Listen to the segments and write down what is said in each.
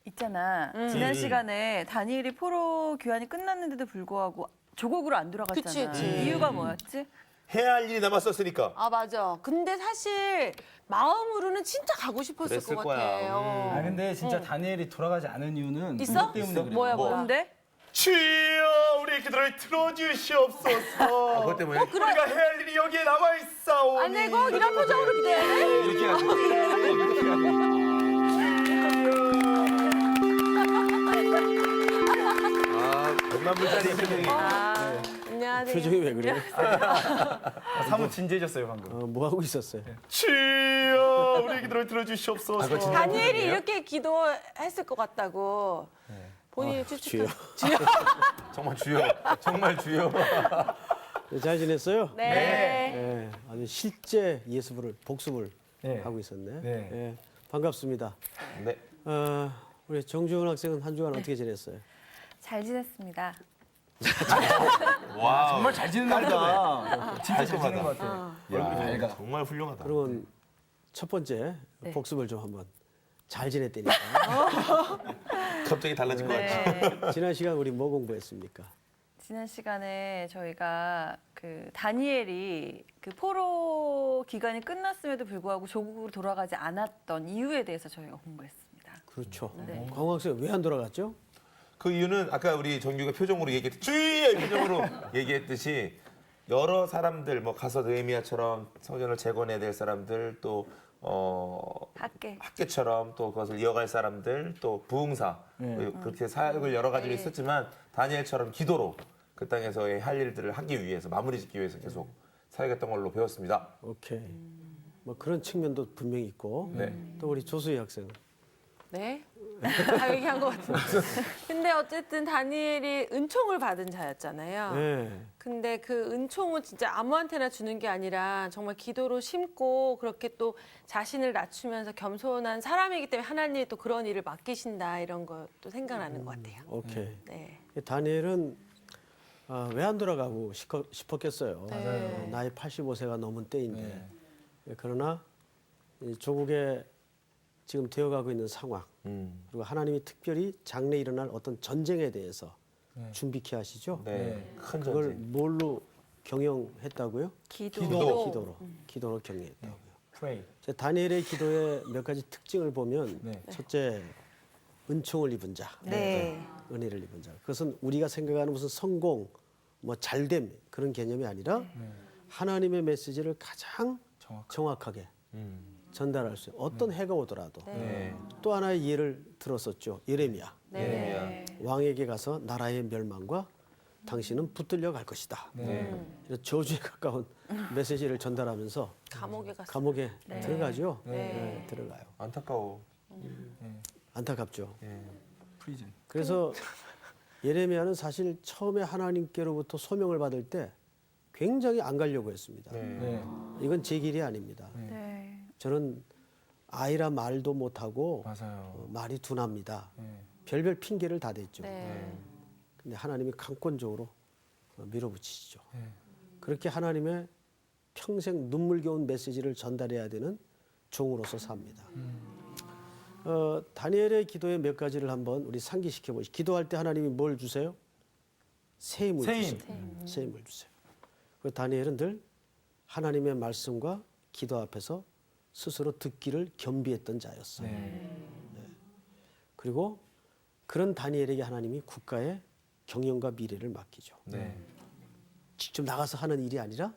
있잖아. 지난 시간에 다니엘이 포로 교환이 끝났는데도 불구하고 조국으로 안 돌아갔잖아. 그치. 이유가 뭐였지? 해야 할 일이 남았었으니까. 아 맞아. 근데 사실 마음으로는 진짜 가고 싶었을 그랬을 것 거야. 같아요. 아 근데 진짜 다니엘이 돌아가지 않은 이유는 있어? 그것 때문에 그래. 뭐야? 뭔데? 주여, 우리의 기도를 들어주시옵소서. 그것 때문에 우리가 해야 할 일이 여기에 남아있사오니. 안 내고 이런 표정으로 기대해. 이렇게 하지. 이렇게 하지. 아, 100만 불짜리 표정이. 안녕하세요. 표정이 왜 그래요? 사뭇 진지해졌어요 방금. 뭐 하고 있었어요? 주여, 우리의 기도를 들어주시옵소서. 다니엘이 이렇게 기도했을 것 같다고 본인이 추측한. 주요. 정말 주여, 정말 주여. 잘 지냈어요? 네. 네, 아주 실제 예습을 복습을 네. 하고 있었네. 네. 예, 반갑습니다. 네. 우리 정주원 학생은 한 주간 어떻게 지냈어요? 잘 지냈습니다. 와, 정말 잘 지는다 보다. 진짜 잘 지는 것 같아. 얼굴이 밝아. 정말 훌륭하다. 그러면 첫 번째 복습을 좀 한번 잘 지냈다니까. 갑자기 달라진 것 같아. 네. 지난 시간 우리 뭐 공부했습니까? 지난 시간에 저희가 그 다니엘이 그 포로 기간이 끝났음에도 불구하고 조국으로 돌아가지 않았던 이유에 대해서 저희가 공부했습니다. 그렇죠. 네. 광호 학생 왜 안 돌아갔죠? 그 이유는 아까 우리 정규가 표정으로 얘기했듯이 주의의 표정으로 얘기했듯이 여러 사람들 뭐 가서 느헤미야처럼 성전을 재건해야 될 사람들 또 학계처럼 또 그것을 이어갈 사람들 또 부흥사 그렇게 사역을 여러 가지로 있었지만 다니엘처럼 기도로 그 땅에서의 할 일들을 하기 위해서 마무리 짓기 위해서 계속 사역했던 걸로 배웠습니다. 오케이. 뭐 그런 측면도 분명히 있고 네. 또 우리 조수희 학생은 네. 다 얘기한 것 같은데. 근데 어쨌든 다니엘이 은총을 받은 자였잖아요. 네. 근데 그 은총은 진짜 아무한테나 주는 게 아니라 정말 기도로 심고 그렇게 또 자신을 낮추면서 겸손한 사람이기 때문에 하나님이 또 그런 일을 맡기신다 이런 것도 생각나는 것 같아요. 오케이. 네. 다니엘은 왜 안 돌아가고 싶었겠어요. 맞아요. 나이 85세가 넘은 때인데. 네. 그러나 이 조국에 지금 되어가고 있는 상황 그리고 하나님이 특별히 장래 일어날 어떤 전쟁에 대해서 준비케 하시죠. 네. 큰 그걸 전쟁. 뭘로 경영했다고요? 기도로 경영했다고요. Pray. 다니엘의 기도의 몇 가지 특징을 보면 네. 첫째, 은총을 입은 자, 네. 은혜를 입은 자. 그것은 우리가 생각하는 무슨 성공, 뭐 잘됨 그런 개념이 아니라 하나님의 메시지를 가장 정확하게 전달할 수 있는 어떤 해가 오더라도 네. 또 하나의 예를 들었었죠. 예레미야. 네. 왕에게 가서 나라의 멸망과 당신은 붙들려 갈 것이다. 이런 저주에 가까운 메시지를 전달하면서 감옥에 들어가죠. 네, 들어가요. 안타까워. 안타깝죠. 프리즌. 그래서 예레미야는 사실 처음에 하나님께로부터 소명을 받을 때 굉장히 안 가려고 했습니다. 네. 이건 제 길이 아닙니다. 네. 저는 아이라 말도 못하고 맞아요. 말이 둔합니다. 네. 별별 핑계를 다 댔죠. 네. 근데 하나님이 강권적으로 밀어붙이시죠. 네. 그렇게 하나님의 평생 눈물겨운 메시지를 전달해야 되는 종으로서 삽니다. 다니엘의 기도의 몇 가지를 한번 우리 상기시켜 보시죠. 기도할 때 하나님이 뭘 주세요? 새 힘을 주세요. 새 힘을 주세요. 그 다니엘은 늘 하나님의 말씀과 기도 앞에서 스스로 듣기를 겸비했던 자였어요. 그리고 그런 다니엘에게 하나님이 국가의 경영과 미래를 맡기죠. 네. 직접 나가서 하는 일이 아니라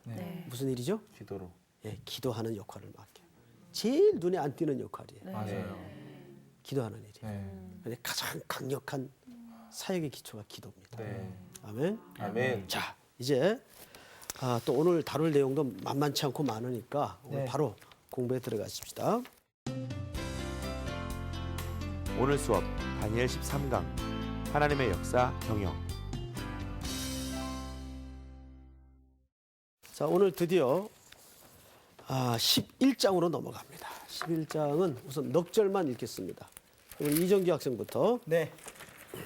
무슨 일이죠? 기도로. 예, 기도하는 역할을 맡겨요. 제일 눈에 안 띄는 역할이에요. 맞아요. 기도하는 일이에요. 네. 근데 가장 강력한 사역의 기초가 기도입니다. 네. 아멘. 아멘. 자, 이제 또 오늘 다룰 내용도 만만치 않고 많으니까 오늘 바로 공부에 들어가십시다. 오늘 수업 다니엘 13강 하나님의 역사 경영. 자, 오늘 드디어 11장으로 넘어갑니다. 11장은 우선 넉 절만 읽겠습니다. 우리 이정규 학생부터. 네.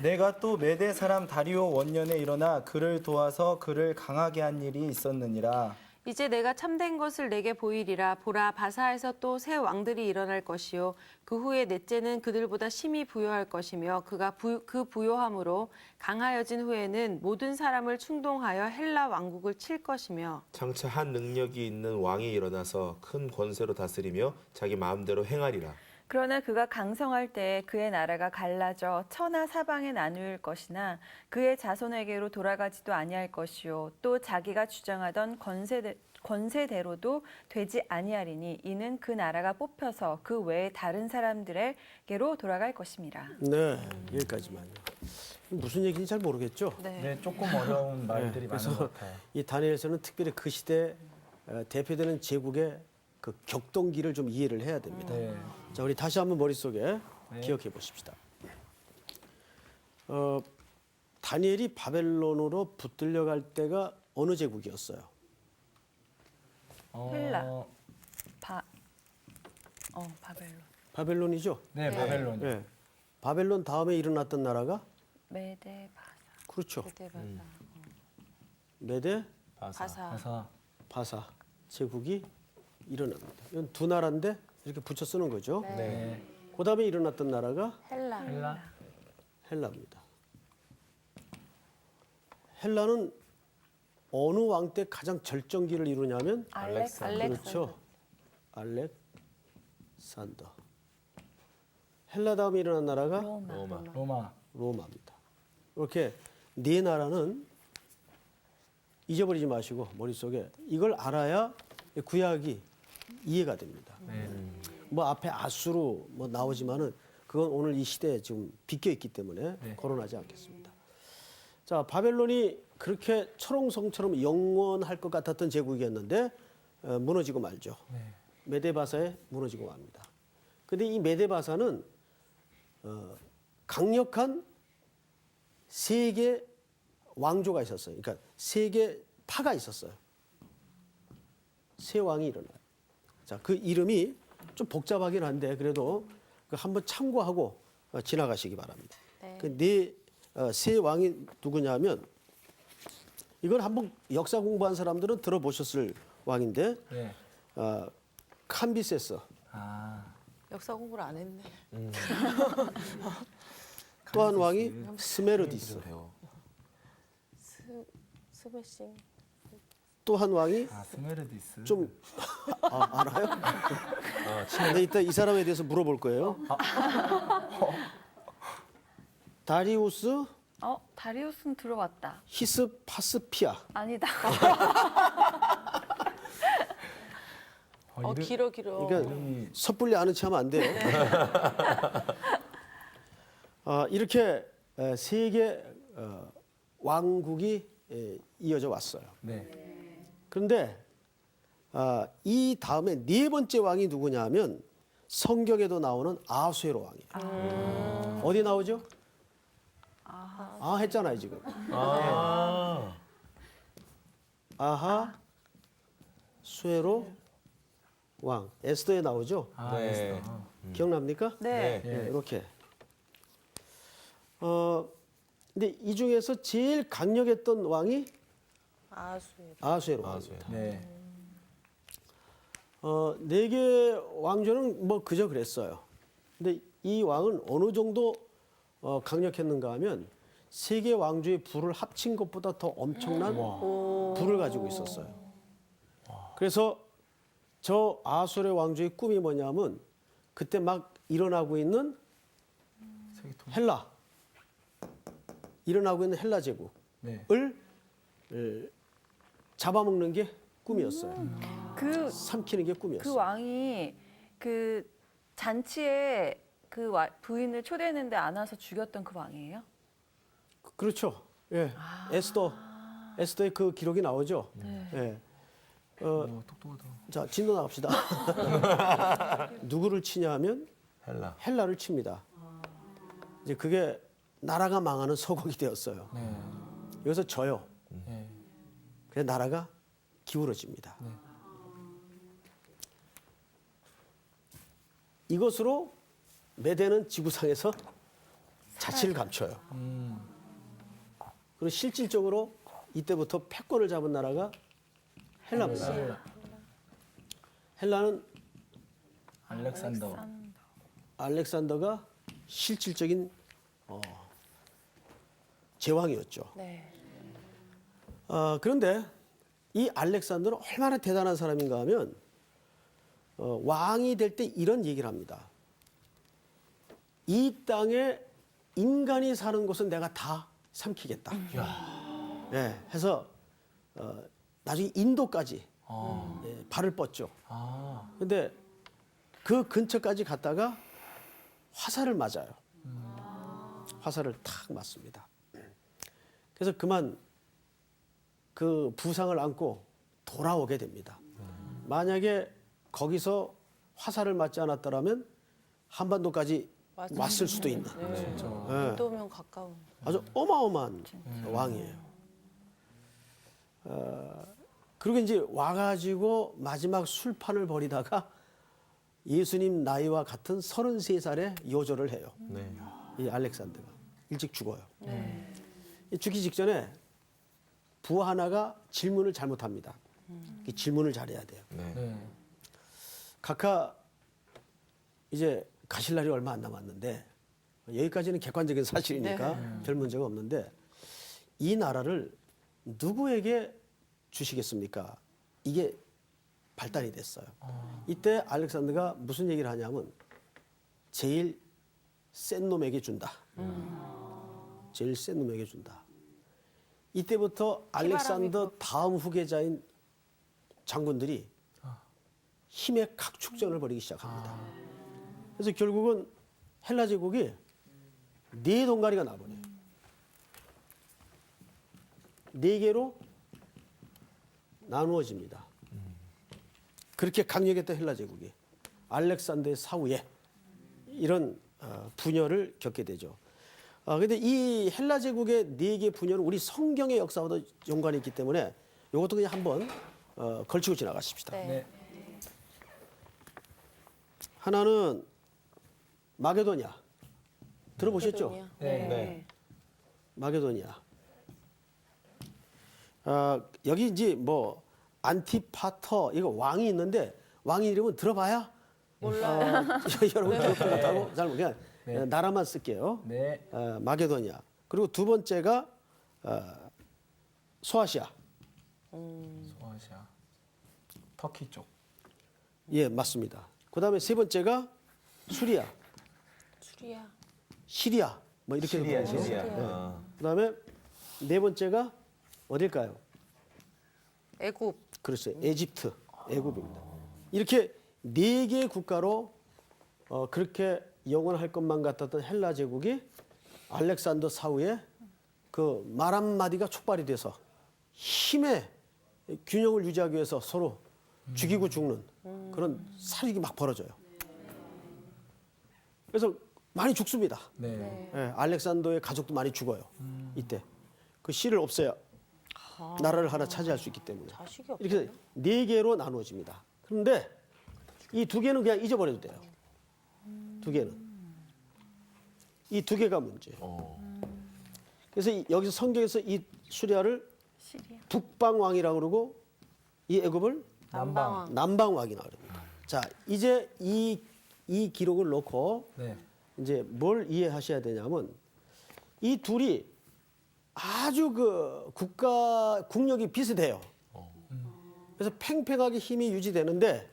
내가 또 메대 사람 다리오 원년에 일어나 그를 도와서 그를 강하게 한 일이 있었느니라. 이제 내가 참된 것을 내게 보이리라. 보라, 바사에서 또 새 왕들이 일어날 것이요. 그 후에 넷째는 그들보다 심히 부요할 것이며 그 부요함으로 강하여진 후에는 모든 사람을 충동하여 헬라 왕국을 칠 것이며 장차 한 능력이 있는 왕이 일어나서 큰 권세로 다스리며 자기 마음대로 행하리라. 그러나 그가 강성할 때 그의 나라가 갈라져 천하 사방에 나누일 것이나 그의 자손에게로 돌아가지도 아니할 것이요 또 자기가 주장하던 권세대로도 되지 아니하리니 이는 그 나라가 뽑혀서 그 외에 다른 사람들에게로 돌아갈 것입니다. 네, 여기까지만요. 무슨 얘기인지 잘 모르겠죠? 네, 조금 어려운 말들이 많은 그래서 것 같아요. 이 다니엘서는 특별히 그 시대 대표되는 제국의 그 격동기를 좀 이해를 해야 됩니다. 네. 자, 우리 다시 한번 머릿속에 네. 기억해 보십시다. 다니엘이 바벨론으로 붙들려 갈 때가 어느 제국이었어요? 헬라. 바벨론. 바벨론이죠. 네, 바벨론. 네. 바벨론 다음에 일어났던 나라가 메데바사. 그렇죠. 그때 바사. 메데 바사. 그래서 바사 제국이 일어납니다. 이건 두 나라인데 이렇게 붙여 쓰는 거죠. 네. 그 다음에 일어났던 나라가 헬라. 헬라. 헬라입니다. 헬라는 어느 왕 때 가장 절정기를 이루냐면 그렇죠. 알렉산더. 헬라 다음에 일어난 나라가 로마. 로마입니다. 이렇게 네 나라는 잊어버리지 마시고 머릿속에 이걸 알아야 구약이 이해가 됩니다. 네. 뭐 앞에 아수르 뭐 나오지만은 그건 오늘 이 시대에 지금 비껴 있기 때문에 네. 거론하지 않겠습니다. 자, 바벨론이 그렇게 철옹성처럼 영원할 것 같았던 제국이었는데 무너지고 말죠. 네. 메데바사에 무너지고 맙니다. 근데 이 메데바사는 강력한 세계 왕조가 있었어요. 그러니까 세계 파가 있었어요. 세 왕이 일어나요. 자, 그 이름이 좀 복잡하긴 한데 그래도 그 한번 참고하고 지나가시기 바랍니다. 그 세 왕이 누구냐면 이건 한번 역사 공부한 사람들은 들어보셨을 왕인데 네. 캄비세스. 아. 역사 공부를 안 했네. 또 한 왕이 스메르디스. 스베싱. 또 한 왕이 스메르디스. 좀 알아요? 근데 이따 이 사람에 대해서 물어볼 거예요. 다리우스 다리우스는 들어왔다. 히스파스피아. 아니다. 길어. 그러니까 섣불리 아는 체 하면 안 돼요. 이렇게 세계 왕국이 이어져 왔어요. 네. 그런데 이 다음에 네 번째 왕이 누구냐면 성경에도 나오는 아수에로 왕이에요. 어디 나오죠? 했잖아요 지금. 아하 수에로 왕. 에스더에 나오죠? 네. 기억납니까? 네. 이렇게. 근데 이 중에서 제일 강력했던 왕이 아수에로 왕입니다. 네. 네 개 왕조는 뭐 그저 그랬어요. 근데 이 왕은 어느 정도 강력했는가 하면 세계 왕조의 부를 합친 것보다 더 엄청난 부를 가지고 있었어요. 그래서 저 아수르 왕조의 꿈이 뭐냐면 그때 막 일어나고 있는 헬라 제국을 네. 잡아먹는 게 꿈이었어요. 그 삼키는 게 꿈이었어요. 그 왕이 그 잔치에 그 부인을 초대했는데 안 와서 죽였던 그 왕이에요? 그렇죠. 예. 에스더의 그 기록이 나오죠. 예. 똑똑하다. 자, 진도 나갑시다. 누구를 치냐면 헬라를 칩니다. 이제 그게 나라가 망하는 서곡이 되었어요. 네. 여기서 져요. 네. 그래서 나라가 기울어집니다. 네. 이것으로 메대는 지구상에서 자취를 감춰요. 그리고 실질적으로 이때부터 패권을 잡은 나라가 헬라입니다. 헬라는 알렉산더가 실질적인 제왕이었죠. 네. 그런데 이 알렉산더는 얼마나 대단한 사람인가 하면 왕이 될 때 이런 얘기를 합니다. 이 땅에 인간이 사는 곳은 내가 다 삼키겠다. 예, 해서 나중에 인도까지 발을 뻗죠. 그런데 그 근처까지 갔다가 화살을 맞아요. 화살을 탁 맞습니다. 그래서 그만 그 부상을 안고 돌아오게 됩니다. 만약에 거기서 화살을 맞지 않았더라면 한반도까지 왔을 수도 있는 예, 인도면 가까운. 아주 어마어마한 왕이에요. 그리고 이제 와가지고 마지막 술판을 벌이다가 예수님 나이와 같은 33살에 요절을 해요. 네. 이 알렉산더가 일찍 죽어요. 네. 죽기 직전에 부하 하나가 질문을 잘못합니다. 이 질문을 잘해야 돼요. 네. 각하 이제 가실 날이 얼마 안 남았는데 여기까지는 객관적인 사실이니까 별 문제가 없는데 이 나라를 누구에게 주시겠습니까? 이게 발단이 됐어요. 이때 알렉산더가 무슨 얘기를 하냐면 제일 센 놈에게 준다. 제일 센 놈에게 준다. 이때부터 알렉산더 다음 후계자인 장군들이 힘의 각축전을 벌이기 시작합니다. 그래서 결국은 헬라 제국이 네 동가리가 나버려요. 네 개로 나누어집니다. 그렇게 강력했던 헬라 제국이 알렉산더의 사후에 이런 분열을 겪게 되죠. 그런데 이 헬라 제국의 네 개 분열은 우리 성경의 역사와도 연관이 있기 때문에 이것도 그냥 한번 걸치고 지나가십시다. 네. 하나는 마게도냐 들어보셨죠? 마케도니아. 네. 마게도니아. 여기 이제 뭐 안티파터 이거 왕이 있는데 왕 이름은 들어봐야 몰라요. 여러분 기억도 못하고 잘 그냥 나라만 쓸게요. 네. 마게도니아. 그리고 두 번째가 소아시아. 소아시아. 터키 쪽. 예, 맞습니다. 그다음에 세 번째가 수리아, 수리아. 시리아 뭐 이렇게 시리아, 되죠. 시리아. 네. 그다음에 네 번째가 어딜까요? 애굽. 그렇죠. 에집트, 애굽입니다. 이렇게 네 개의 국가로 그렇게 영원할 것만 같았던 헬라 제국이 알렉산더 사후에 그 말 한마디가 촉발이 돼서 힘의 균형을 유지하기 위해서 서로 죽이고 죽는 그런 살인이 막 벌어져요. 그래서 많이 죽습니다. 네. 예, 알렉산더의 가족도 많이 죽어요. 이때 그 씨를 없애야 나라를 하나 차지할 수 있기 때문에 자식이 없어요. 이렇게 네 개로 나누어집니다. 그런데 이 두 개는 그냥 잊어버려도 돼요. 두 개는 이 두 개가 문제예요. 그래서 여기서 성경에서 이 수리아를 북방왕이라고 그러고 이 애굽을 남방왕. 남방왕이라고 그럽니다. 자, 이제 이 기록을 놓고 네. 이제 뭘 이해하셔야 되냐면 이 둘이 아주 그 국력이 비슷해요. 그래서 팽팽하게 힘이 유지되는데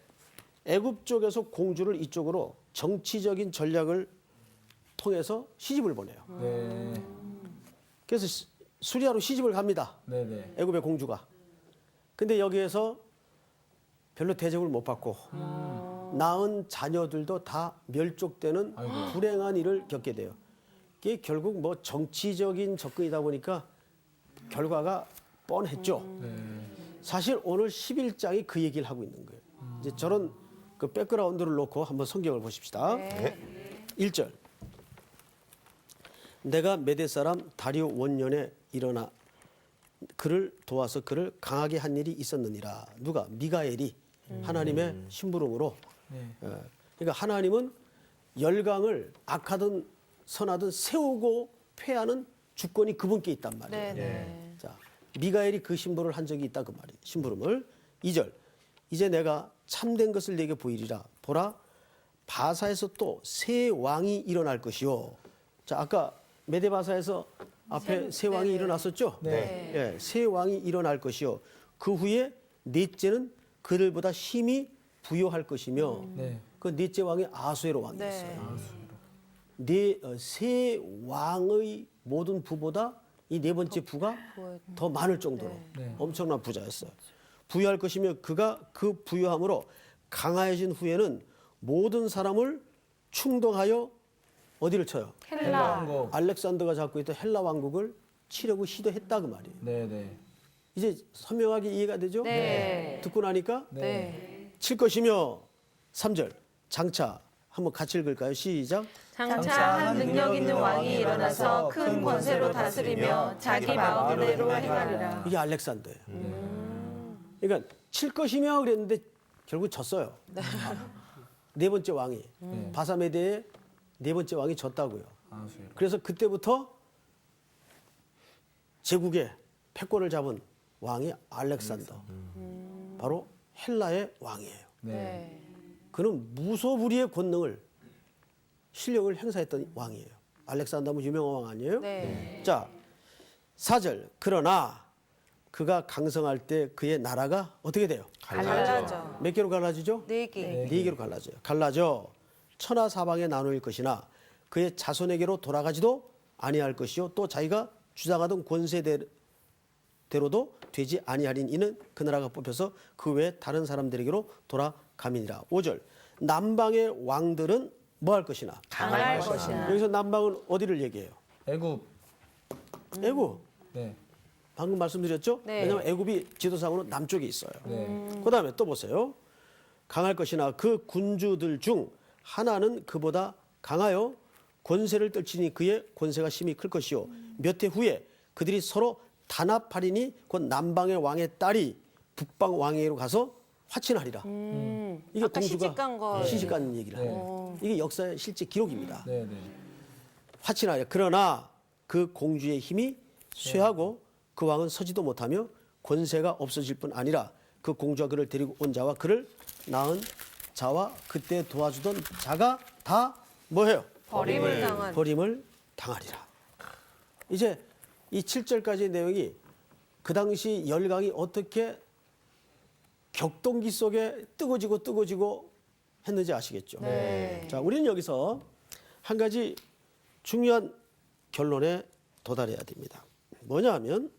애굽 쪽에서 공주를 이쪽으로 정치적인 전략을 통해서 시집을 보내요. 네. 그래서 수리아로 시집을 갑니다. 네. 네. 애굽의 공주가. 근데 여기에서 별로 대접을 못 받고 낳은 자녀들도 다 멸족되는 불행한 일을 겪게 돼요. 이게 결국 뭐 정치적인 접근이다 보니까 결과가 뻔했죠. 사실 오늘 11장이 그 얘기를 하고 있는 거예요. 이제 저런 그 백그라운드를 놓고 한번 성경을 보십시다. 1절. 내가 메대 사람 다리오 원년에 일어나 그를 도와서 그를 강하게 한 일이 있었느니라. 누가? 미가엘이 하나님의 심부름으로. 그러니까 하나님은 열강을 악하든 선하든 세우고 패하는 주권이 그분께 있단 말이에요. 네. 자, 미가엘이 그 심부름을 한 적이 있다 그 말이에요. 심부름을. 2절 이제 내가 참된 것을 내게 보이리라. 보라 바사에서 또 새 왕이 일어날 것이요. 자, 아까 메데바사에서 앞에 새 왕이 일어났었죠? 네. 예, 새 왕이 일어날 것이요. 그 후에 넷째는 그들보다 힘이 부여할 것이며 네. 그 넷째 왕이 아수에로 왕이었어요. 세 왕의 모든 부보다 이 네 번째 부가 더 많을 정도로 네. 엄청난 부자였어요. 부여할 것이며 그가 그 부여함으로 강하여진 후에는 모든 사람을 충동하여 어디를 쳐요? 헬라 왕국. 알렉산더가 잡고 있던 헬라 왕국을 치려고 시도했다 그 말이에요. 네, 네. 이제 선명하게 이해가 되죠? 네. 듣고 나니까 네. 칠 것이며 3절 장차 한번 같이 읽을까요? 시작. 장차 한 능력 있는 왕이 일어나서 큰 권세로 다스리며 자기 마음대로 행하리라. 이게 알렉산더예요. 그러니까 칠 것이며 그랬는데 결국 졌어요. 네 번째 왕이 바사메데의 네 번째 왕이 졌다고요. 아수에로. 그래서 그때부터 제국의 패권을 잡은 왕이 알렉산더. 바로 헬라의 왕이에요. 네. 그는 무소불위의 권능을 실력을 행사했던 왕이에요. 알렉산더는 유명한 왕 아니에요? 네. 자, 4절. 그러나 그가 강성할 때 그의 나라가 어떻게 돼요? 갈라져. 몇 개로 갈라지죠? 네 개. 네 개로 갈라져요. 갈라져 천하 사방에 나누일 것이나 그의 자손에게로 돌아가지도 아니할 것이요 또 자기가 주장하던 권세대로도 되지 아니하린 이는 그 나라가 뽑혀서 그 외에 다른 사람들에게로 돌아감이니라. 5절. 남방의 왕들은 뭐 할 것이나 강할 것이나. 여기서 남방은 어디를 얘기해요? 애굽. 애굽. 네. 방금 말씀드렸죠? 네. 왜냐하면 애굽이 지도상으로 남쪽에 있어요. 네. 그다음에 또 보세요. 강할 것이나 그 군주들 중 하나는 그보다 강하여 권세를 떨치니 그의 권세가 심히 클 것이요 몇 해 후에 그들이 서로 단합하리니 곧 남방의 왕의 딸이 북방 왕에게로 가서 화친하리라. 이게 아까 공주가 시집간 거. 시집간 얘기를 네. 하네요. 이게 역사의 실제 기록입니다. 네, 네. 화친하리라. 그러나 그 공주의 힘이 쇠하고 그 왕은 서지도 못하며 권세가 없어질 뿐 아니라 그 공주가 그를 데리고 온 자와 그를 낳은 자와 그때 도와주던 자가 다 뭐해요? 버림을 당한. 버림을 당하리라. 이제 이 7절까지의 내용이 그 당시 열강이 어떻게 격동기 속에 뜨거지고 했는지 아시겠죠? 네. 자, 우리는 여기서 한 가지 중요한 결론에 도달해야 됩니다. 뭐냐 하면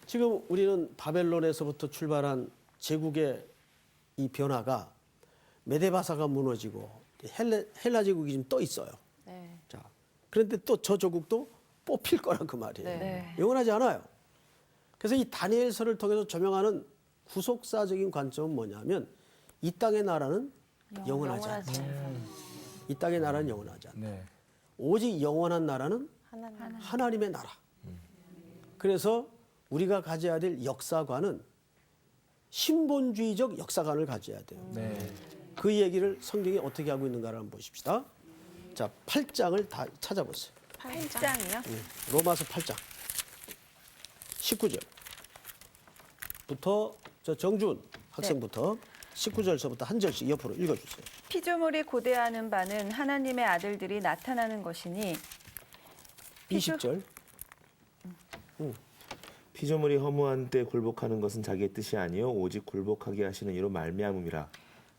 지금 우리는 바벨론에서부터 출발한 제국의 이 변화가 메데바사가 무너지고 헬라 제국이 지금 떠 있어요. 네. 자, 그런데 또 저 조국도 뽑힐 거란 그 말이에요. 네. 영원하지 않아요. 그래서 이 다니엘서를 통해서 조명하는 후속사적인 관점은 뭐냐면 이 땅의 나라는 영원하지 않다. 이 땅의 나라는 영원하지 않다. 네. 오직 영원한 나라는 하나님. 하나님의 나라. 그래서 우리가 가져야 될 역사관은 신본주의적 역사관을 가져야 돼요. 네. 그 얘기를 성경이 어떻게 하고 있는가를 한번 보십시다. 자, 8장을 다 찾아보세요. 8장이요? 로마서 8장 19절부터 저 정준 학생부터 19절서부터 한 절씩 옆으로 읽어주세요. 피조물이 고대하는 바는 하나님의 아들들이 나타나는 것이니 20절. 피조물이 허무한 때 굴복하는 것은 자기의 뜻이 아니요 오직 굴복하게 하시는 이로 말미암음이라.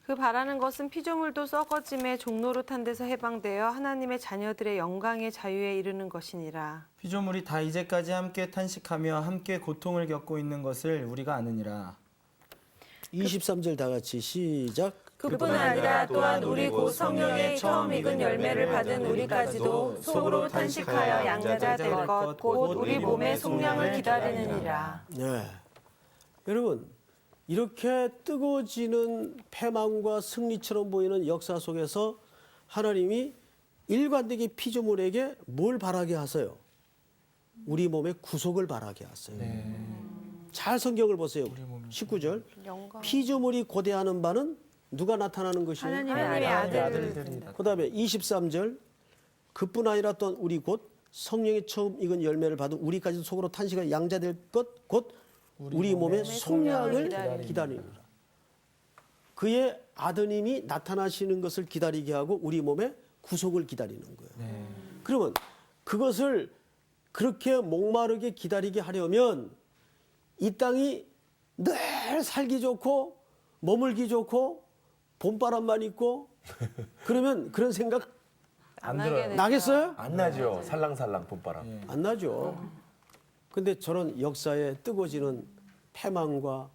그 바라는 것은 피조물도 썩어짐의 종노릇한 데서 해방되어 하나님의 자녀들의 영광의 자유에 이르는 것이니라. 피조물이 다 이제까지 함께 탄식하며 함께 고통을 겪고 있는 것을 우리가 아느니라. 23절 다 같이 시작. 그뿐 아니라 또한 우리 곧 성령의 처음 익은 열매를 받은 우리까지도 속으로 탄식하여 양자자 될 것 곧 우리 몸의 속량을 기다리느니라. 네. 여러분, 이렇게 뜨거워지는 패망과 승리처럼 보이는 역사 속에서 하나님이 일관되게 피조물에게 뭘 바라게 하세요? 우리 몸의 구속을 바라게 하세요. 잘 성경을 보세요. 19절. 영광. 피조물이 고대하는 바는 누가 나타나는 것이에요? 하나님의 아들. 아들들이 그다음에 23절. 그뿐 아니라 또한 우리 곧 성령의 처음 익은 열매를 받은 우리까지 속으로 탄식하여 양자될 것 곧 우리 몸의 속량을 기다리느니라. 기다리느라. 그의 아드님이 나타나시는 것을 기다리게 하고 우리 몸의 구속을 기다리는 거예요. 그러면 그것을 그렇게 목마르게 기다리게 하려면 이 땅이 늘 살기 좋고 머물기 좋고 봄바람만 있고 그러면 그런 생각 안 하게 되죠. 나겠어요? 안 나죠. 살랑살랑 봄바람. 안 나죠. 근데 저런 역사에 뜨거워지는 패망과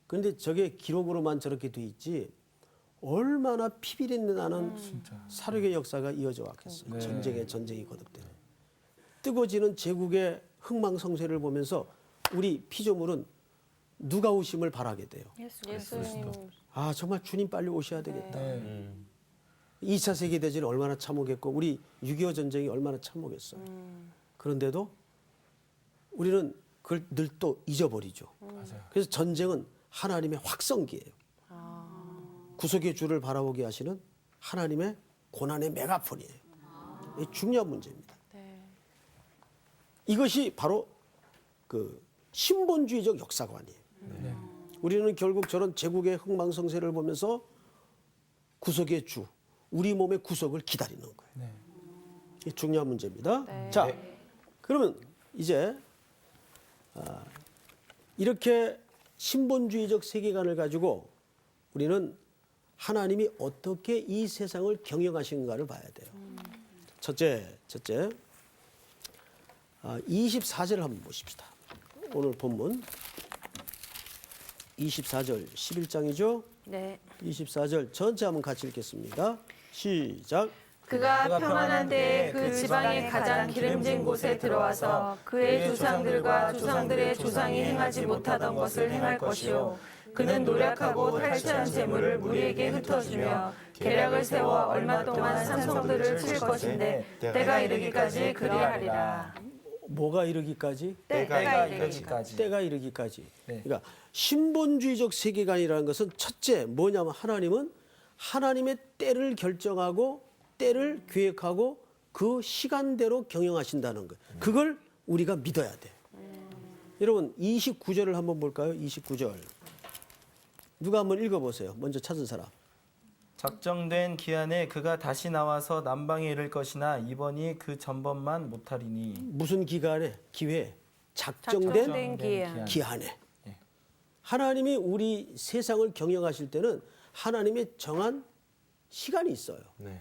근데 저게 기록으로만 저렇게 돼 있지 얼마나 피비린내 나는 살육의 역사가 이어져 왔겠어요. 전쟁이 거듭되는. 뜨거워지는 제국의 흥망성쇠를 보면서 우리 피조물은 누가 오심을 바라게 돼요. 예수님 아 정말 주님 빨리 오셔야 되겠다. 2차 세계대전이 얼마나 참혹했고 우리 6.25 전쟁이 얼마나 참혹했어요. 그런데도 우리는 그걸 늘 또 잊어버리죠. 그래서 전쟁은 하나님의 확성기예요. 구속의 주를 바라보게 하시는 하나님의 고난의 메가폰이에요. 이 중요한 문제입니다. 이것이 바로 그 신본주의적 역사관이에요. 우리는 결국 저런 제국의 흥망성쇠를 보면서 구속의 주, 우리 몸의 구속을 기다리는 거예요. 이게 중요한 문제입니다. 자, 그러면 이제 이렇게 신본주의적 세계관을 가지고 우리는 하나님이 어떻게 이 세상을 경영하시는가를 봐야 돼요. 첫째, 24절을 한번 보십시다. 오늘 본문 24절 11장이죠. 네. 24절 전체 한번 같이 읽겠습니다. 시작. 그가 평안한 때에 그 지방의 가장 기름진 곳에 들어와서 그의 조상들과 조상들의 조상이 행하지 못하던 것을 행할 것이요 그는 노력하고 탈취한 재물을 무리에게 흩어주며 계략을 세워 얼마 동안 산성들을 칠 것인데 때가 이르기까지 그리하리라. 뭐가 이르기까지? 때가 여기까지. 때가 이르기까지. 네. 그러니까 신본주의적 세계관이라는 것은 첫째 뭐냐면 하나님은 하나님의 때를 결정하고 때를 계획하고 그 시간대로 경영하신다는 거예요. 그걸 우리가 믿어야 돼. 여러분 29절을 한번 볼까요? 29절. 누가 한번 읽어보세요. 먼저 찾은 사람. 작정된 기한에 그가 다시 나와서 남방에 이를 것이나 이번이 그 전번만 못하리니. 무슨 기간에? 기회. 작정된 작정된 기한. 기한에. 하나님이 우리 세상을 경영하실 때는 하나님의 정한 시간이 있어요. 네.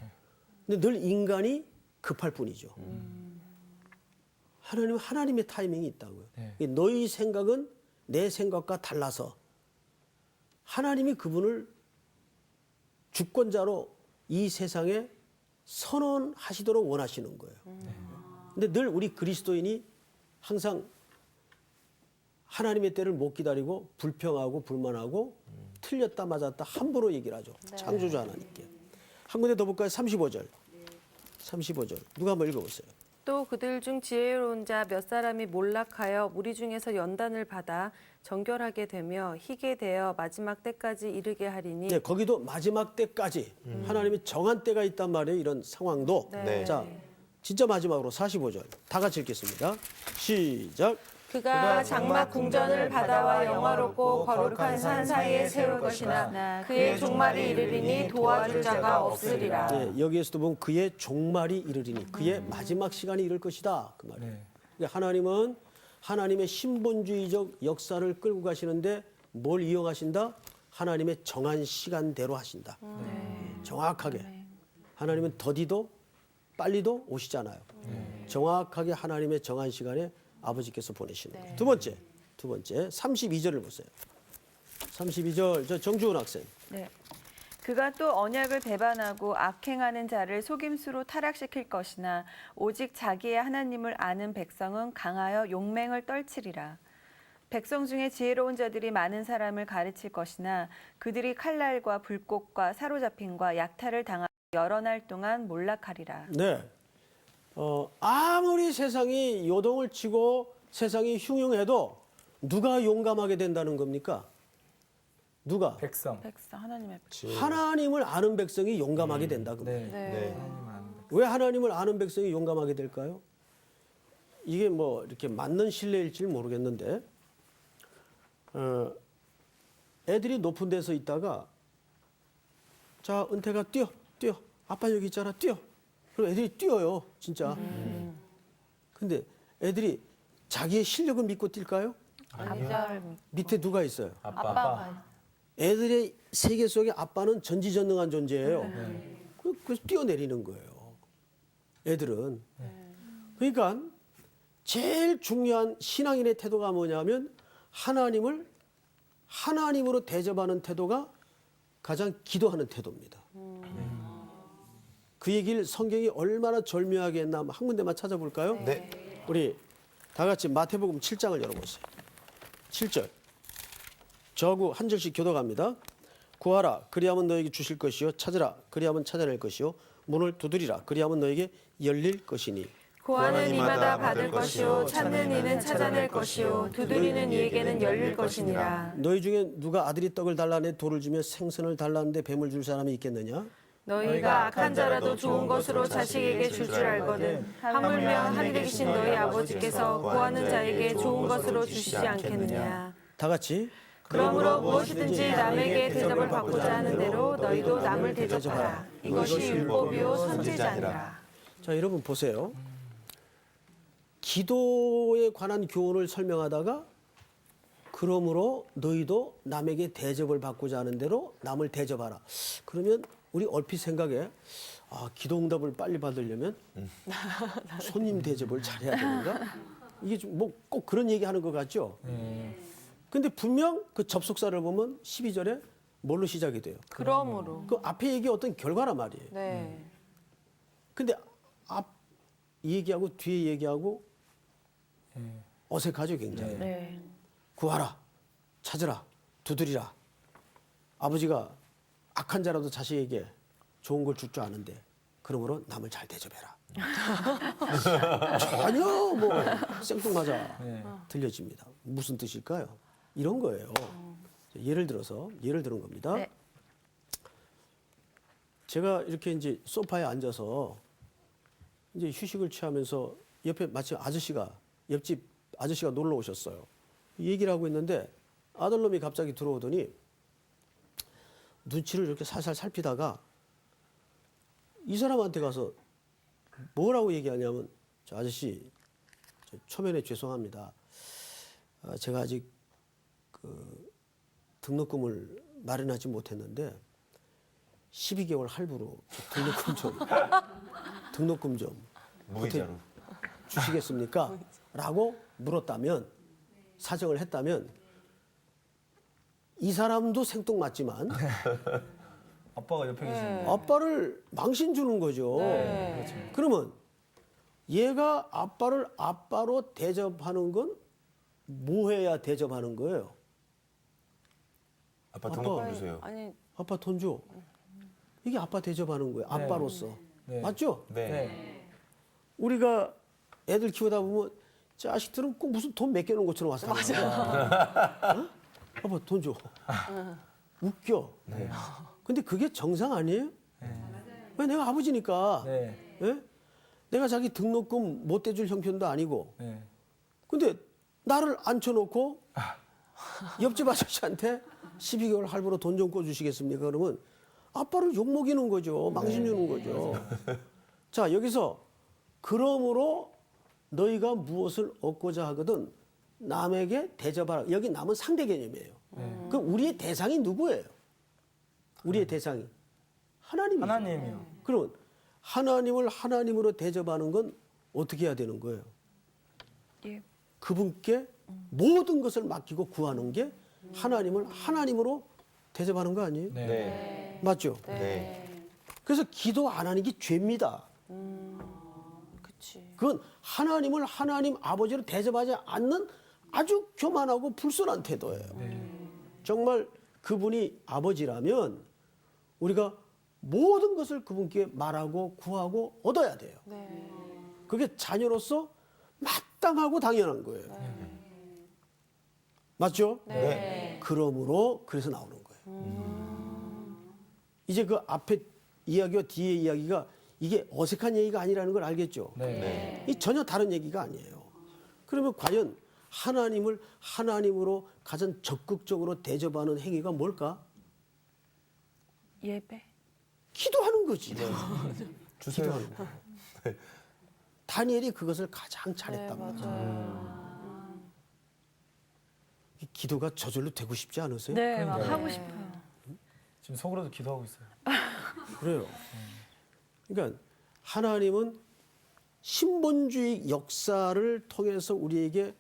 근데 늘 인간이 급할 뿐이죠. 하나님은 하나님의 타이밍이 있다고요. 너희 생각은 내 생각과 달라서 하나님이 그분을 주권자로 이 세상에 선언하시도록 원하시는 거예요. 근데 늘 우리 그리스도인이 항상 하나님의 때를 못 기다리고 불평하고 불만하고 틀렸다 맞았다 함부로 얘기를 하죠. 창조주 하나님께. 한 군데 더 볼까요? 35절. 35절. 누가 한번 읽어보세요. 또 그들 중 지혜로운 자 몇 사람이 몰락하여 무리 중에서 연단을 받아 정결하게 되며 희게 되어 마지막 때까지 이르게 하리니. 네, 거기도 마지막 때까지 하나님이 정한 때가 있단 말이에요. 이런 상황도. 네. 자, 진짜 마지막으로 45절. 다 같이 읽겠습니다. 시작. 그가 장막 궁전을 바다와 영화롭고 거룩한 산 사이에 세울 것이나 그의 종말이 이르리니 도와줄 자가 없으리라. 네, 여기에서도 보면 그의 종말이 이르리니 그의 마지막 시간이 이를 것이다. 그 말이에요. 그러니까 하나님은 하나님의 신본주의적 역사를 끌고 가시는데 뭘 이용하신다? 하나님의 정한 시간대로 하신다. 정확하게. 하나님은 더디도 빨리도 오시잖아요. 정확하게 하나님의 정한 시간에 아버지께서 보내시는 거예요. 두 번째 32절을 보세요. 32절 저 정주원 학생. 네. 그가 또 언약을 배반하고 악행하는 자를 속임수로 타락시킬 것이나 오직 자기의 하나님을 아는 백성은 강하여 용맹을 떨치리라. 백성 중에 지혜로운 자들이 많은 사람을 가르칠 것이나 그들이 칼날과 불꽃과 사로잡힘과 약탈을 당하여 여러 날 동안 몰락하리라. 네. 아무리 세상이 요동을 치고 세상이 흉흉해도 누가 용감하게 된다는 겁니까? 누가? 백성. 백성 하나님의 백성. 하나님을 아는 백성이 용감하게 된다. 그 네. 네. 왜 하나님을 아는 백성이 용감하게 될까요? 이게 뭐 이렇게 맞는 신뢰일지 모르겠는데 애들이 높은 데서 있다가 자 은퇴가 뛰어 아빠 여기 있잖아 뛰어. 그럼 애들이 뛰어요 진짜. 근데 애들이 자기의 실력을 믿고 뛸까요? 밑에 누가 있어요? 아빠가 애들의 세계 속에 아빠는 전지전능한 존재예요. 그래서 뛰어내리는 거예요. 애들은. 그러니까 제일 중요한 신앙인의 태도가 뭐냐면 하나님을 하나님으로 대접하는 태도가 가장 기도하는 태도입니다. 그 얘기를 성경이 얼마나 절묘하게 했나 한 군데만 찾아볼까요? 네. 우리 다 같이 마태복음 7장을 열어보세요. 7절. 저하고 한 절씩 교독합니다. 구하라 그리하면 너에게 주실 것이요 찾으라 그리하면 찾아낼 것이요 문을 두드리라 그리하면 너에게 열릴 것이니 구하는 이마다 받을 것이요 찾는 이는 찾아낼 것이요 두드리는 이에게는 열릴 것이니라. 너희 중에 누가 아들이 떡을 달라내 돌을 주며 생선을 달라는데 뱀을 줄 사람이 있겠느냐? 너희가 악한 자라도 좋은 것으로 자식에게 줄 줄 알거든 하물며 하늘에 계신 너희 아버지께서 구하는 자에게 좋은 것으로 주시지 않겠느냐. 다 같이 그러므로 무엇이든지 남에게 대접을 받고자 하는 대로 너희도 남을 대접하라. 이것이 율법이요 선지자니라. 자 여러분 보세요. 기도에 관한 교훈을 설명하다가 그러므로 너희도 남에게 대접을 받고자 하는 대로 남을 대접하라. 그러면 우리 얼핏 생각에 기도 응답을 빨리 받으려면 손님 대접을 잘해야 되는가? 이게 좀 뭐 꼭 그런 얘기하는 것 같죠? 근데 분명 그 접속사를 보면 12절에 뭘로 시작이 돼요? 그러므로. 그 앞에 얘기 어떤 결과란 말이에요. 네. 근데 앞 얘기하고 뒤에 얘기하고 어색하죠 굉장히. 네. 구하라, 찾으라, 두드리라. 아버지가 악한 자라도 자식에게 좋은 걸 줄 줄 아는데 그러므로 남을 잘 대접해라. 전혀 뭐 생뚱맞아 들려집니다. 무슨 뜻일까요? 이런 거예요. 예를 들은 겁니다. 네. 제가 이렇게 이제 소파에 앉아서 이제 휴식을 취하면서 옆에 마침 옆집 아저씨가 놀러 오셨어요. 얘기를 하고 있는데 아들놈이 갑자기 들어오더니 눈치를 이렇게 살살 살피다가 이 사람한테 가서 뭐라고 얘기하냐면 저 아저씨 저 초면에 죄송합니다. 제가 아직 그 등록금을 마련하지 못했는데 12개월 할부로 등록금 좀 무이자로. 주시겠습니까? 라고 물었다면 사정을 했다면 이 사람도 생뚱맞지만 아빠가 옆에 계시는 아빠를 망신 주는 거죠. 그러면 얘가 아빠를 아빠로 대접하는 건 뭐 해야 대접하는 거예요? 아빠 등록금 주세요. 아니 아빠 돈 줘. 이게 아빠 대접하는 거예요. 아빠로서. 네. 맞죠? 네. 우리가 애들 키우다 보면 자식들은 꼭 무슨 돈 맡겨놓은 것처럼 와서 맞아요. 아빠 돈 줘. 웃겨. 근데 그게 정상 아니에요? 왜 내가 아버지니까. 네. 예? 내가 자기 등록금 못 대줄 형편도 아니고. 네. 근데 나를 앉혀놓고 옆집 아저씨한테 12개월 할부로 돈 좀 꿔주시겠습니까? 그러면 아빠를 욕먹이는 거죠. 망신 주는 거죠. 자, 여기서 그러므로 너희가 무엇을 얻고자 하거든 남에게 대접하라. 여기 남은 상대 개념이에요. 그럼 우리의 대상이 누구예요? 우리의 대상이 하나님이죠. 하나님이요. 그러면 하나님을 하나님으로 대접하는 건 어떻게 해야 되는 거예요? 예. 그분께 모든 것을 맡기고 구하는 게 하나님을 하나님으로 대접하는 거 아니에요? 네. 맞죠? 네. 그래서 기도 안 하는 게 죄입니다. 그치. 그건 하나님을 하나님 아버지로 대접하지 않는 아주 교만하고 불순한 태도예요. 정말 그분이 아버지라면 우리가 모든 것을 그분께 말하고 구하고 얻어야 돼요. 네. 그게 자녀로서 마땅하고 당연한 거예요. 맞죠? 네. 그러므로 그래서 나오는 거예요. 이제 그 앞에 이야기와 뒤에 이야기가 이게 어색한 얘기가 아니라는 걸 알겠죠? 네. 이 전혀 다른 얘기가 아니에요. 그러면 과연 하나님을 하나님으로 가장 적극적으로 대접하는 행위가 뭘까? 예배. 기도하는 거지. 주세요. 기도하는 거. 다니엘이 그것을 가장 네, 잘했단 말이죠. 맞아요. 이 기도가 저절로 되고 싶지 않으세요? 네, 막 하고 싶어요. 지금 속으로도 기도하고 있어요. 그래요. 그러니까 하나님은 신본주의 역사를 통해서 우리에게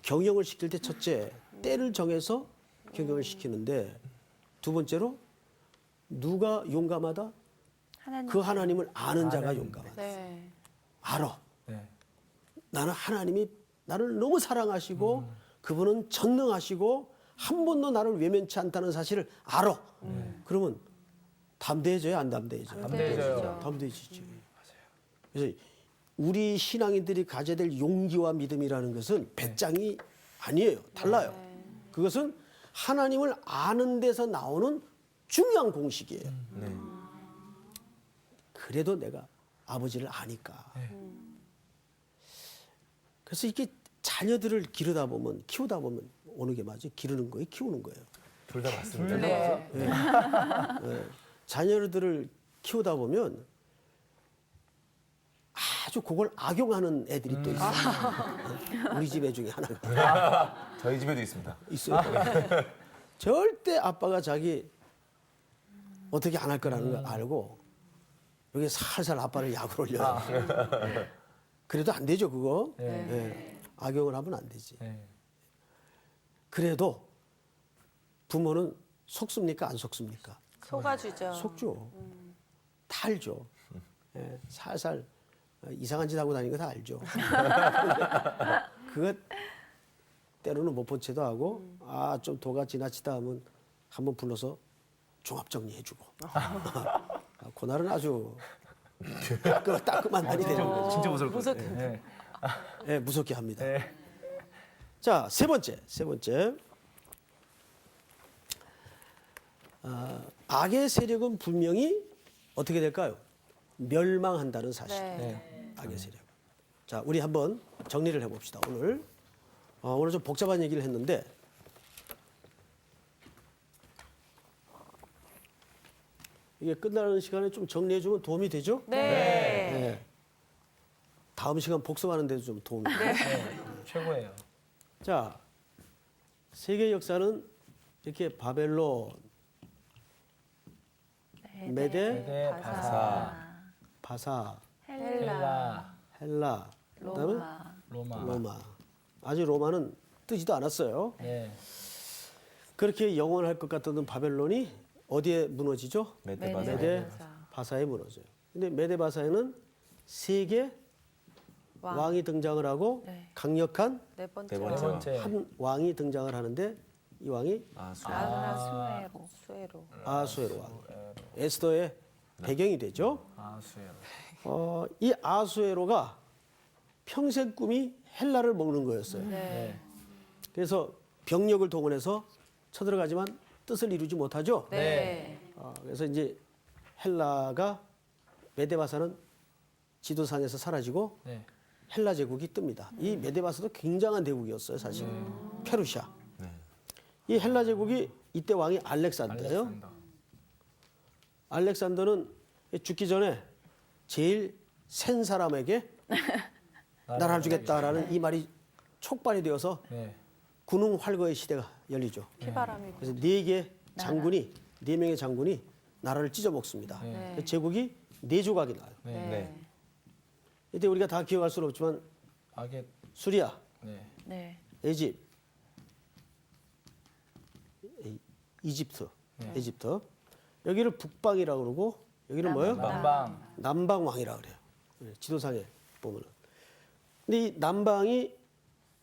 경영을 시킬 때 첫째, 때를 정해서 경영을 시키는데 두 번째로 누가 용감하다? 하나님. 그 하나님을 아는 자가 용감하다. 네. 알아. 네. 나는 하나님이 나를 너무 사랑하시고 그분은 전능하시고 한 번도 나를 외면치 않다는 사실을 알아. 그러면 담대해져요, 안 담대해져요? 담대해져요. 담대해지지. 그래서 우리 신앙인들이 가져야 될 용기와 믿음이라는 것은 배짱이 아니에요. 달라요. 그것은 하나님을 아는 데서 나오는 중요한 공식이에요. 네. 그래도 내가 아버지를 아니까. 그래서 이렇게 자녀들을 기르다 보면 키우다 보면 어느 게 맞지? 기르는 거예요, 키우는 거예요. 둘 다 맞습니다. 네. 자녀들을 키우다 보면 아주 그걸 악용하는 애들이 또 있어요. 우리 집 애 중에 하나가 저희 집에도 있습니다. 있어요. 절대 아빠가 자기 어떻게 안 할 거라는 걸 알고 여기 살살 아빠를 약을 올려요. 그래도 안 되죠, 그거. 예. 악용을 하면 안 되지. 네. 그래도 부모는 속습니까, 안 속습니까? 속아주죠. 속죠. 다 알죠. 예, 살살 이상한 짓 하고 다니는 거 다 알죠. 그거 때로는 못 본 채도 하고 좀 도가 지나치다 하면 한번 불러서 종합 정리해주고. 그날은 아주 따끔한 날이 되는 거죠. 진짜 무서울 것 같아요. 네. 예, 무섭게 합니다. 네. 자, 세 번째. 악의 세력은 분명히 어떻게 될까요? 멸망한다는 사실. 네. 악의 세력. 자, 우리 한번 정리를 해봅시다. 오늘 좀 복잡한 얘기를 했는데 이게 끝나는 시간에 좀 정리해주면 도움이 되죠? 네. 네. 다음 시간 복습하는 데도 좀 도움이 돼요. 최고예요. 자, 세계 역사는 이렇게 바벨론, 메데, 메데, 바사, 헬라, 헬라, 그다음에 로마. 로마. 아직 로마는 뜨지도 않았어요. 네. 그렇게 영원할 것 같던 바벨론이 어디에 무너지죠? 메데바사. 메데 바사에 무너져요. 근데 메데 바사에는 세계 왕이 등장을 하고 네. 강력한 네 번째. 네 네 번째. 번째. 한 왕이 등장을 하는데 이 왕이 아수에로. 수혜로. 아수에로 왕. 에스더의 배경이 되죠. 아수에로. 이 아수에로가 평생 꿈이 헬라를 먹는 거였어요. 네. 그래서 병력을 동원해서 쳐들어가지만 뜻을 이루지 못하죠. 네. 그래서 이제 헬라가 메데바사는 지도상에서 사라지고 네. 헬라 제국이 뜹니다. 이 메데바사도 굉장한 대국이었어요, 사실. 페르시아. 이 헬라 제국이 이때 왕이 알렉산더예요. 알렉산더. 알렉산더는 죽기 전에 제일 센 사람에게 나라를 주겠다라는 이 말이 촉발이 되어서 네. 군웅 활거의 시대가 열리죠. 피바람이. 그래서 네 명의 장군이 나라를 찢어 먹습니다. 네. 제국이 네 조각이 나요. 네. 네. 이때 우리가 다 기억할 수는 없지만 악의 수리아, 네. 네. 이집트, 이집트. 여기를 북방이라고 그러고 여기는 뭐예요? 남방. 남방왕이라 그래요. 지도상에 보면은. 근데 이 남방이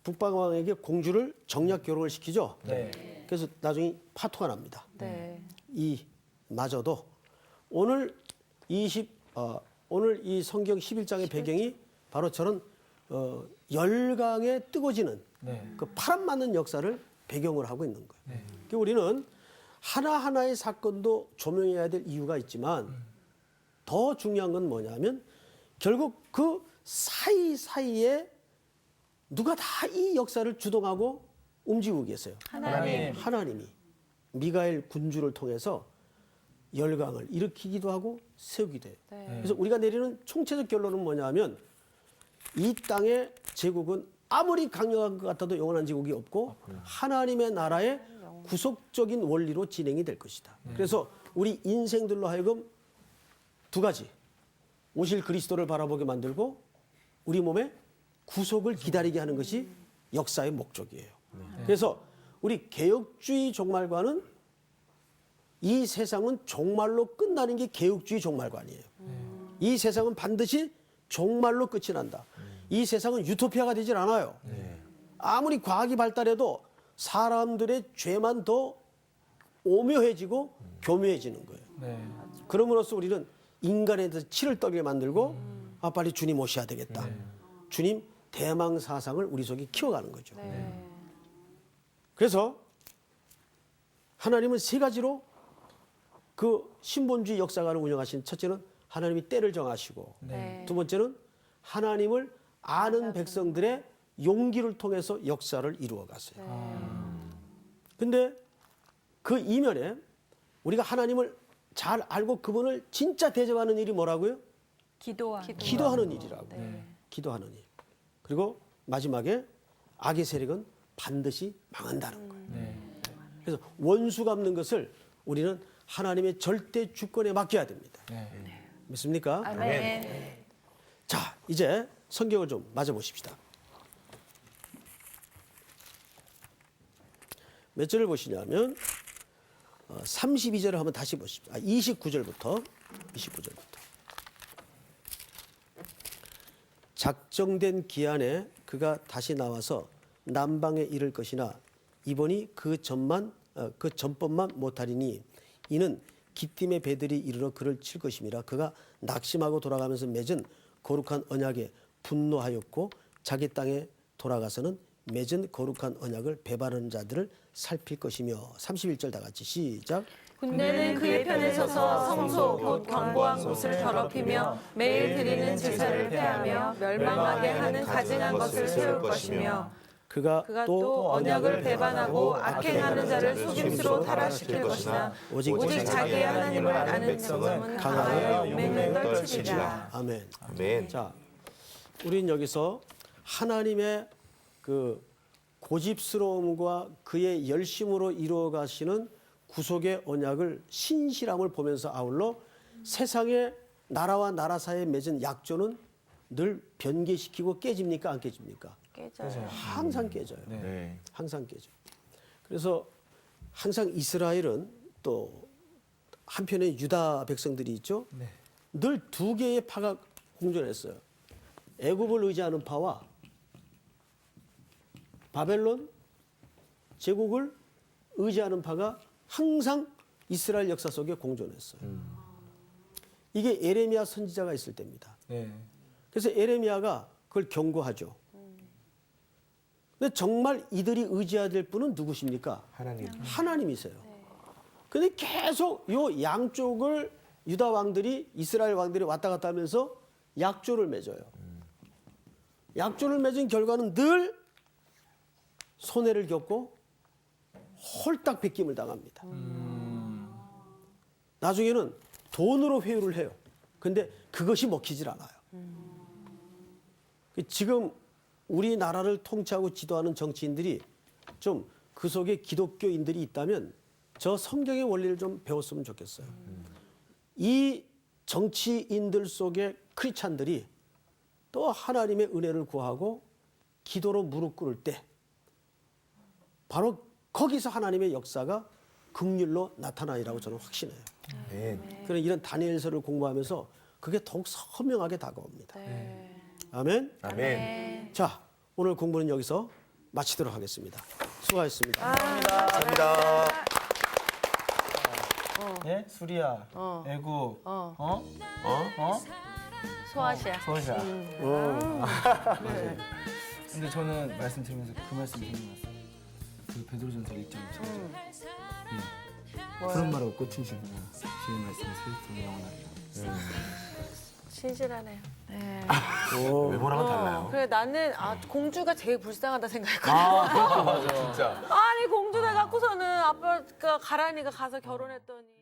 북방왕에게 공주를 정략 결혼을 시키죠. 네. 그래서 나중에 파토가 납니다. 네. 이마저도 오늘 오늘 이 성경 11장의 배경이 바로 저런 열강에 뜨거지는 네. 그 파란 맞는 역사를 배경으로 하고 있는 거예요. 그러니까 우리는 하나하나의 사건도 조명해야 될 이유가 있지만 더 중요한 건 뭐냐면 결국 그 사이사이에 누가 다 이 역사를 주동하고 움직이고 계세요? 하나님. 하나님이 미가엘 군주를 통해서 열강을 일으키기도 하고 세우기도 해요. 그래서 우리가 내리는 총체적 결론은 뭐냐면 이 땅의 제국은 아무리 강력한 것 같아도 영원한 제국이 없고 하나님의 나라의 구속적인 원리로 진행이 될 것이다. 그래서 우리 인생들로 하여금 두 가지. 오실 그리스도를 바라보게 만들고 우리 몸에 구속을 기다리게 하는 것이 역사의 목적이에요. 그래서 우리 개혁주의 종말관은 이 세상은 종말로 끝나는 게 개혁주의 종말관이에요. 이 세상은 반드시 종말로 끝이 난다. 이 세상은 유토피아가 되질 않아요. 아무리 과학이 발달해도 사람들의 죄만 더 오묘해지고 교묘해지는 거예요. 네. 그럼으로써 우리는 인간에 대해서 치를 떨게 만들고 아 빨리 주님 오셔야 되겠다. 주님 대망 사상을 우리 속에 키워가는 거죠. 그래서 하나님은 세 가지로 그 신본주의 역사관을 운영하신 첫째는 하나님이 때를 정하시고 두 번째는 하나님을 아는 백성들의 용기를 통해서 역사를 이루어 갔어요. 근데 그 이면에 우리가 하나님을 잘 알고 그분을 진짜 대접하는 일이 뭐라고요? 기도하는 일이라고. 기도하는 일. 그리고 마지막에 악의 세력은 반드시 망한다는 거예요. 그래서 원수 갚는 것을 우리는 하나님의 절대 주권에 맡겨야 됩니다. 믿습니까? 아멘. 자, 이제 성경을 좀 맞아보십시다. 몇 절을 보시냐면 32절을 한번 다시 보십시오. 29절부터. 작정된 기한에 그가 다시 나와서 남방에 이를 것이나 이번이 그 전법만 못하리니 이는 기띔의 배들이 이르러 그를 칠 것임이라. 그가 낙심하고 돌아가면서 맺은 거룩한 언약에 분노하였고 자기 땅에 돌아가서는 맺은 거룩한 언약을 배반하는 자들을 살필 것이며. 31절 다 같이 시작. 군대는 그의 편에 서서 성소 곧 견고한 곳을 더럽히며 매일 드리는 제사를 폐하며 멸망하게 하는 가증한 것을 세울 것이며 그가 또 언약을 배반하고 악행하는 자를 속임수로 타락시킬 것이나 오직 자기의 하나님을 아는 백성은 강하여 용맹을 떨치리라. 아멘. 아멘. 자, 우리는 여기서 하나님의 그 고집스러움과 그의 열심으로 이루어 가시는 구속의 언약을 신실함을 보면서 아울러 세상의 나라와 나라 사이에 맺은 약조는 늘 변개시키고 깨집니까? 안 깨집니까? 깨져요. 항상 깨져요. 네. 항상 깨져. 그래서 항상 이스라엘은 또 한편에 유다 백성들이 있죠. 늘 두 개의 파가 공존했어요. 애굽을 의지하는 파와 바벨론 제국을 의지하는 파가 항상 이스라엘 역사 속에 공존했어요. 이게 에레미야 선지자가 있을 때입니다. 네. 그래서 에레미야가 그걸 경고하죠. 근데 정말 이들이 의지해야 될 분은 누구십니까? 하나님이세요. 근데 계속 요 양쪽을 유다 왕들이 이스라엘 왕들이 왔다 갔다 하면서 약조를 맺어요. 약조를 맺은 결과는 늘 손해를 겪고 홀딱 뺏김을 당합니다. 나중에는 돈으로 회유를 해요. 근데 그것이 먹히질 않아요. 지금 우리나라를 통치하고 지도하는 정치인들이 좀 그 속에 기독교인들이 있다면 저 성경의 원리를 좀 배웠으면 좋겠어요. 이 정치인들 속에 크리스찬들이 또 하나님의 은혜를 구하고 기도로 무릎 꿇을 때 바로 거기서 하나님의 역사가 긍휼로 나타나리라고 저는 확신해요. 그래서 이런 다니엘서를 공부하면서 그게 더욱 선명하게 다가옵니다. 아멘. 아멘. 자, 오늘 공부는 여기서 마치도록 하겠습니다. 수고하셨습니다. 감사합니다. 예? 수리아, 애국, 소아시아. 소아시아. 근데 저는 말씀드리면서 그 말씀 생각났어요. 그 베드로전서 1장 6절. 푸른 말하고 꽃은 지구나 주의 말씀은 세상에 영원하리라. 신실하네요. 네. 외모랑은 달라요. 그래 나는 공주가 제일 불쌍하다 생각했거든. 진짜. 아니 공주 돼 갖고서는 아빠가 가란이가 가서 결혼했더니.